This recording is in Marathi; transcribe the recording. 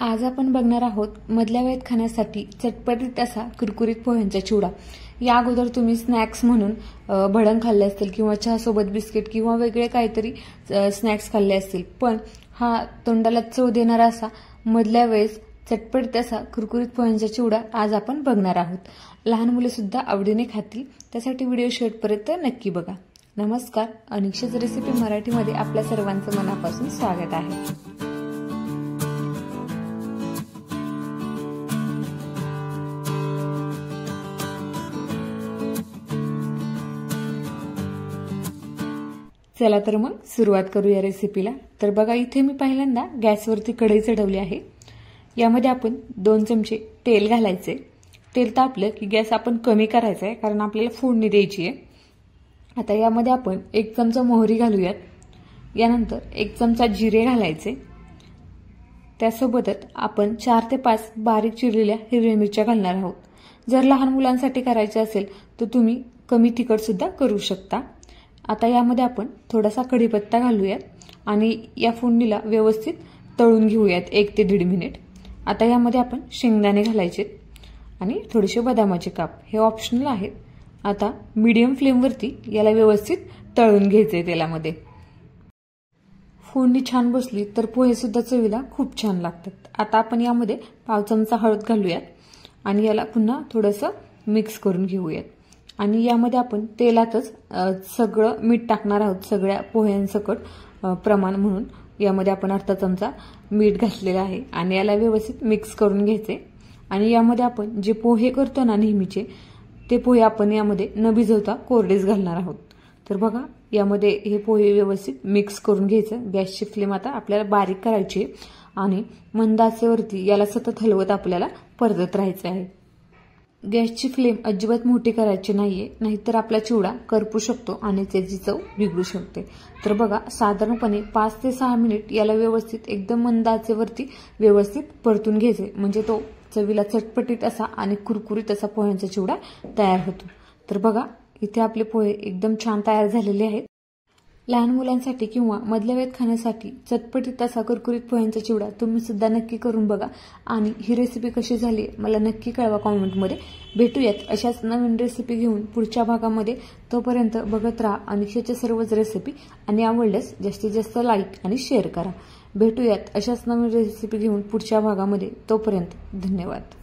आज आपण बघणार आहोत मधल्या वेळेत खाण्यासाठी चटपटीत असा कुरकुरीत पोह्यांचा चिवडा। या अगोदर तुम्ही स्नॅक्स म्हणून भडंग खाल्ले असतील किंवा चहा सोबत बिस्किट किंवा वेगळे काहीतरी स्नॅक्स खाल्ले असतील, पण हा तोंडाला चव देणारा असा मधल्या वेळेस चटपटीत असा कुरकुरीत पोह्यांचा चिवडा आज आपण बघणार आहोत। लहान मुले सुद्धा आवडीने खातील, त्यासाठी व्हिडिओ शेवटपर्यंत नक्की बघा। नमस्कार, अनिक्षा's रेसिपी मराठीमध्ये आपल्या सर्वांचं मनापासून स्वागत आहे। चला तर मग सुरुवात करूया रेसिपीला। तर बघा, इथे मी पहिल्यांदा गॅसवरती कढई चढवली आहे। यामध्ये आपण 2 चमचे तेल घालायचे। तेल तापलं की गॅस आपण कमी करायचा आहे, कारण आपल्याला फोडणी द्यायची आहे। आता यामध्ये आपण 1 चमचा मोहरी घालूयात। यानंतर 1 चमचा जिरे घालायचे। त्यासोबतच आपण 4 ते 5 बारीक चिरलेल्या हिरव्या मिरच्या घालणार आहोत। जर लहान मुलांसाठी करायचे असेल तर तुम्ही कमी तिखट सुद्धा करू शकता। आता यामध्ये आपण थोडासा कढीपत्ता घालूयात आणि या फोडणीला व्यवस्थित तळून घेऊयात 1 ते 1.5 मिनिट। आता यामध्ये आपण शेंगदाणे घालायचे आणि थोडेसे बदामाचे काप, हे ऑप्शनल आहेत। आता मीडियम फ्लेमवरती याला व्यवस्थित तळून घ्यायचे तेलामध्ये। फोडणी छान बसली तर पोहे सुद्धा चवीला खूप छान लागतात। आता आपण यामध्ये 1/2 चमचा हळद घालूयात आणि याला पुन्हा थोडंसं मिक्स करून घेऊयात। आणि यामध्ये आपण तेलातच सगळं मीठ टाकणार आहोत, सगळ्या पोह्यांसकट प्रमाण म्हणून यामध्ये आपण 1/2 चमचा मीठ घातलेलं आहे आणि याला व्यवस्थित मिक्स करून घ्यायचे। आणि यामध्ये आपण जे पोहे करतो ना नेहमीचे, ते पोहे आपण यामध्ये न भिजवता कोरडेच घालणार आहोत। तर बघा, यामध्ये हे पोहे व्यवस्थित मिक्स करून घ्यायचं। गॅसची फ्लेम आता आपल्याला बारीक करायची आणि मंद आचेवरती याला सतत हलवत आपल्याला परतत राहायचं आहे। गॅसची फ्लेम अजिबात मोठी करायची नाहीये, नाहीतर आपला चिवडा करपू शकतो आणि त्याची चव बिघडू शकते। तर बघा, साधारणपणे 5 ते 6 मिनिट याला व्यवस्थित एकदम मंद आचेवरती व्यवस्थित परतून घ्यायचे, म्हणजे तो चवीला चटपटीत असा आणि कुरकुरीत असा पोह्यांचा चिवडा तयार होतो। तर बघा, इथे आपले पोहे एकदम छान तयार झालेले आहेत। लहान मुलांसाठी किंवा मधल्या वेळेत खाण्यासाठी चटपटीत असा कुरकुरीत पोह्यांचा चिवडा तुम्ही सुद्धा नक्की करून बघा आणि ही रेसिपी कशी झाली मला नक्की कळवा कमेंटमध्ये। भेटूयात अशाच नवीन रेसिपी घेऊन पुढच्या भागामध्ये। तोपर्यंत बघत राहा अनिक्षाच्या सर्वच रेसिपी आणि आवडल्यास जास्तीत जास्त लाईक आणि शेअर करा। भेटूयात अशाच नवीन रेसिपी घेऊन पुढच्या भागामध्ये। तोपर्यंत धन्यवाद।